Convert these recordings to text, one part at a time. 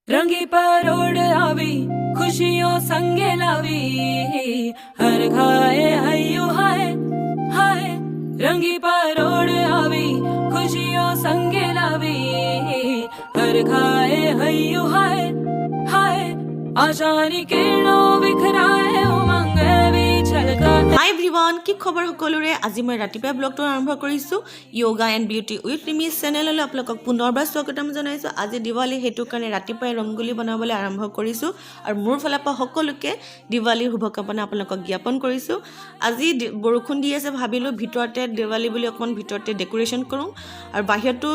रंगी परोड़ आवी खुशियों संगे लावी हर खाए हयो हाय हाय रंगी परोड़ आवी खुशियों संगे लावी हर खाए हयो हाय हाय आशानी किरणों बिखराए उमंग भी छलका। हाय एभৰিৱান কি খবৰ সকলোৰে আজি মই ৰাতিপুৱা ব্লগটো আৰম্ভ কৰিছো yoga and beauty with Rimi চেনেললৈ আপোনালোকক পুনৰবাৰ স্বাগতম জনাইছো। আজি দিৱালী হেতু কাৰণে ৰাতিপুৱাই ৰংগোলী বনাবলৈ আৰম্ভ কৰিছো আৰু মোৰ ফালৰ পৰা সকলোকে দিৱালীৰ শুভকামনা আপোনালোকক জ্ঞাপন কৰিছো। আজি বৰষুণ দি আছে ভাবিলো ভিতৰতে দিৱালী বুলি অকমান ভিতৰতে ডেকোৰেশ্যন কৰোঁ আৰু বাহিৰতো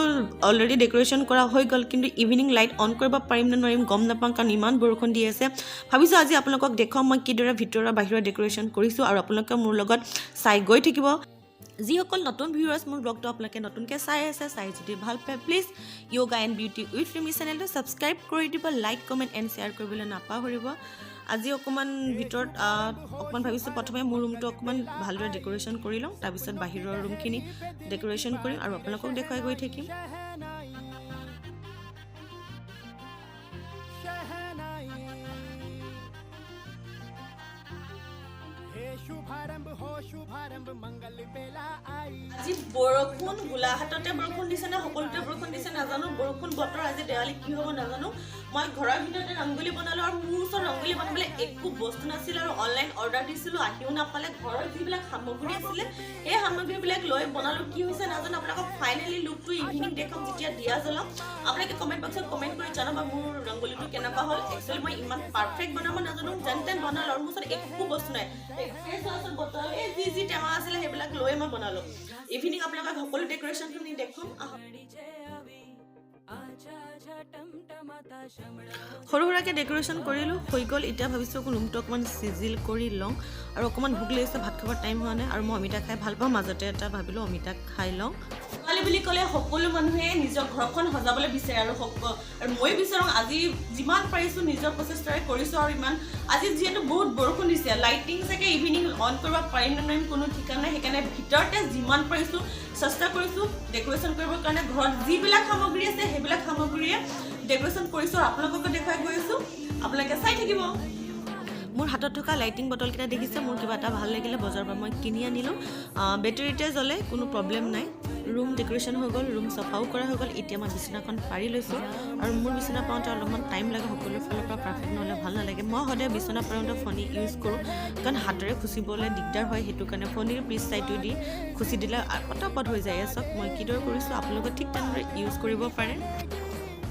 অলৰেডি ডেকোৰেশ্যন কৰা হৈ গ'ল কিন্তু ইভিনিং লাইট অন কৰিব পাৰিম নে নোৱাৰিম গম নাপাওঁ কাৰণ ইমান বৰষুণ দি আছে। ভাবিছো আজি আপোনালোকক দেখাম মই কিদৰে ভিতৰৰ বাহিৰৰ ডেকোৰেশ্যন কৰিছো আৰু আপোনালোকে মোৰ লগত চাই গৈ থাকিব। যিসকল নতুন ভিউৱাৰ্ছ মোৰ ব্লগটো আপোনালোকে নতুনকৈ চাই আছে চাই যদি ভাল পায় please yoga and beauty with Rimi চেনেলটো ছাবস্ক্ৰাইব কৰি দিব, লাইক কমেণ্ট এণ্ড শ্বেয়াৰ কৰিবলৈ নাপাহৰিব। আজি অকণমান ভিতৰত অকণমান ভাবিছোঁ প্ৰথমে মোৰ ৰুমটো অকণমান ভালদৰে ডেকোৰেশ্যন কৰি লওঁ, তাৰপিছত বাহিৰৰ ৰুমখিনি ডেকোৰেশ্যন কৰিম আৰু আপোনালোকক দেখুৱাই গৈ থাকিম। আজি বৰষুণ গোলাঘাটতে বৰষুণ দিছে নে সকলোতে বৰষুণ দিছে নাজানো, বৰষুণ বতৰ আজি দেৱালী কি হ'ব নাজানো। মই ঘৰৰ ভিতৰতে ৰংগোলী বনালোঁ আৰু মোৰ ওচৰত ৰংগোলী বনাবলৈ একো বস্তু নাছিল আৰু অনলাইন অৰ্ডাৰ দিছিলোঁ আহিও নাপালে। ঘৰৰ যিবিলাক সামগ্ৰী আছিলে সেই সামগ্ৰীবিলাক লৈ বনালোঁ, কি হৈছে নাজানো। আপোনালোকক ফাইনেলি লুকটো ইভিনিং দেখাম যেতিয়া দিয়া জ্বলাম। আপোনালোকে কমেণ্ট বক্সত কমেণ্ট কৰি জনাব মোৰ ৰংগোলীটো কেনেকুৱা হ'ল। একচুৱেলি মই ইমান পাৰফেক্ট বনাব নাজানো, যেন তেন বনালোঁ আৰু মোৰ ওচৰত একো বস্তু নাই। যি টেমা আছিলে সেইবিলাক লৈ মই বনালোঁ। ইভিনিং আপোনালোকক সকলো ডেকোৰেশ্যনখিনি দেখুৱাম। সৰু সুৰাকৈ ডেকোৰেশ্যন কৰিলোঁ হৈ গ'ল। এতিয়া ভাবিছোঁ ৰুমটো অকণমান চিজিল কৰি লওঁ আৰু অকণমান ভোক লাগিছে, ভাত খাবৰ টাইম হোৱা নাই আৰু মই অমিতা খাই ভাল পাওঁ। মাজতে এটা ভাবিলোঁ অমিতা খাই লওঁ। দিৱালী বুলি ক'লে সকলো মানুহে নিজৰ ঘৰখন সজাবলৈ বিচাৰে আৰু মই বিচাৰোঁ আজি যিমান পাৰিছোঁ নিজৰ প্ৰচেষ্টাৰে কৰিছোঁ। আৰু ইমান আজি যিহেতু বহুত বৰষুণ দিছে লাইটিং চাগে ইভিনিং অন কৰিব পাৰিম নে নোৱাৰিম কোনো ঠিকনা নাই, সেইকাৰণে ভিতৰতে যিমান পাৰিছোঁ চেষ্টা কৰিছোঁ ডেকোৰেশ্যন কৰিবৰ কাৰণে। ঘৰত যিবিলাক সামগ্ৰী আছে সেইবিলাক সামগ্ৰীৰে ডেকোৰেশ্যন কৰিছোঁ আৰু আপোনালোককো দেখুৱাই গৈ আছোঁ, আপোনালোকে চাই থাকিব। মোৰ হাতত থকা লাইটিং বটলকেইটা দেখিছে, মোৰ কিবা এটা ভাল লাগিলে বজাৰৰ পৰা মই কিনি আনিলোঁ। বেটেৰীতে জ্বলে, কোনো প্ৰব্লেম নাই। ৰুম ডেকোৰেশ্যন হৈ গ'ল, ৰুম চফাও কৰা হৈ গ'ল। এতিয়া মই বিচনাখন পাৰি লৈছোঁ আৰু মোৰ বিচনা পাওঁতে অলপমান টাইম লাগে, সকলো ফালৰ পৰা পাৰফেক্ট নহ'লে ভাল নালাগে। মই সদায় বিচনা পাৰোঁতে ফণি ইউজ কৰোঁ কাৰণ হাতেৰে খুচিবলৈ দিগদাৰ হয়, সেইটো কাৰণে ফণিৰ পিছ চাইডটো দি খুচি দিলে পটাপট হৈ যায়। চাওক মই কিদৰে কৰিছোঁ, আপোনালোকে ঠিক তেনেদৰে ইউজ কৰিব পাৰে।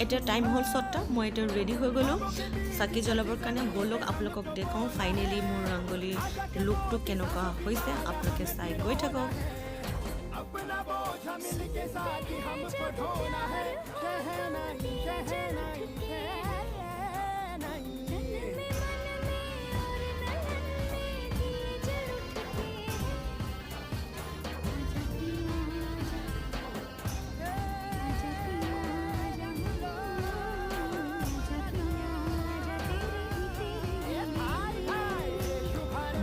এতিয়া টাইম হ'ল 6টা, মই এতিয়া ৰেডি হৈ গ'লোঁ চাকি জ্বলাবৰ কাৰণে। ব'লক আপোনালোকক দেখাওঁ ফাইনেলি মোৰ ৰংগোলী লুকটো কেনেকুৱা হৈছে, আপোনালোকে চাই গৈ থাকক।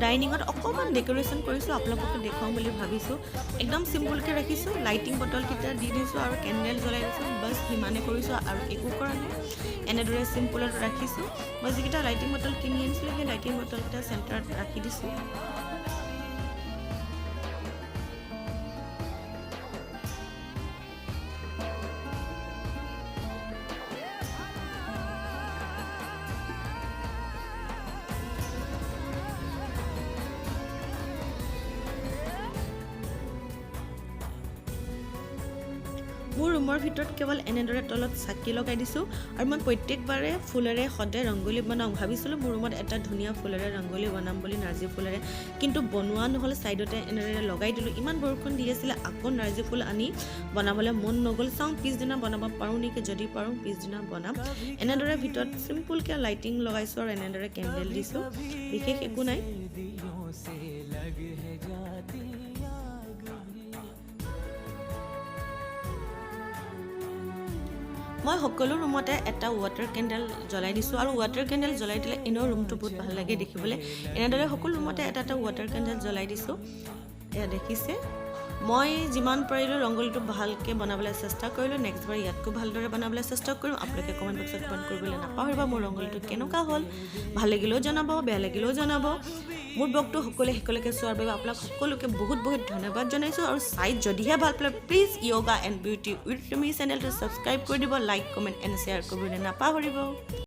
ডাইনিঙত অকণমান ডেকোৰেশ্যন কৰিছোঁ, আপোনালোককে দেখুৱাম বুলি ভাবিছোঁ। একদম চিম্পুলকৈ ৰাখিছোঁ, লাইটিং বটলকেইটা দি দিছোঁ আৰু কেণ্ডেল জ্বলাই দিছোঁ, বাছ সিমানে কৰিছোঁ আৰু একো কৰা নাই। এনেদৰে চিম্পুলত ৰাখিছোঁ। মই যিকেইটা লাইটিং বটল কিনি আনিছিলোঁ সেই লাইটিং বটলকেইটা চেণ্টাৰত ৰাখি দিছোঁ। মোৰ ৰুমৰ ভিতৰত কেৱল এনেদৰে তলত চাকি লগাই দিছোঁ আৰু মই প্ৰত্যেকবাৰে ফুলেৰে সদায় ৰংগোলী বনাওঁ। ভাবিছিলোঁ মোৰ ৰুমত এটা ধুনীয়া ফুলেৰে ৰংগোলী বনাম বুলি, নাৰ্জী ফুলেৰে, কিন্তু বনোৱা নহ'ল। ছাইডতে এনেদৰে লগাই দিলোঁ। ইমান বৰষুণ দি আছিলে, আকৌ নাৰ্জী ফুল আনি বনাবলৈ মন নগ'ল। চাওঁ পিছদিনা বনাব পাৰোঁ নেকি, যদি পাৰোঁ পিছদিনা বনাম। এনেদৰে ভিতৰত চিম্পুলকৈ লাইটিং লগাইছোঁ আৰু এনেদৰে কেণ্ডেল দিছোঁ, বিশেষ একো নাই। মই সকলো ৰুমতে এটা ৱাটাৰ কেণ্ডেল জ্বলাই দিছোঁ আৰু ৱাটাৰ কেণ্ডেল জ্বলাই দিলে এনেও ৰুমটো বহুত ভাল লাগে দেখিবলৈ। এনেদৰে সকলো ৰুমতে এটা এটা ৱাটাৰ কেণ্ডেল জ্বলাই দিছোঁ, এয়া দেখিছে। মই যিমান পাৰিলোঁ ৰংগোলীটো ভালকৈ বনাবলৈ চেষ্টা কৰিলোঁ নেক্সট বাৰ ইয়াতকৈ ভালদৰে বনাবলৈ চেষ্টা কৰিম আপোনালোকে কমেণ্ট বক্সত কমেণ্ট কৰিবলৈ নাপাহৰিব মোৰ ৰংগোলীটো কেনেকুৱা হ'ল ভাল লাগিলেও জনাব বেয়া লাগিলেও জনাব মোৰ ব্লগটো সকলোকে চোৱাৰ বাবে আপোনাক সকলোকে বহুত বহুত ধন্যবাদ জনাইছোঁ আৰু চাই যদিহে ভাল পালে please yoga and beauty with me চেনেলটো ছাবস্ক্ৰাইব কৰি দিব লাইক কমেণ্ট এণ্ড শ্বেয়াৰ কৰিবলৈ নাপাহৰিব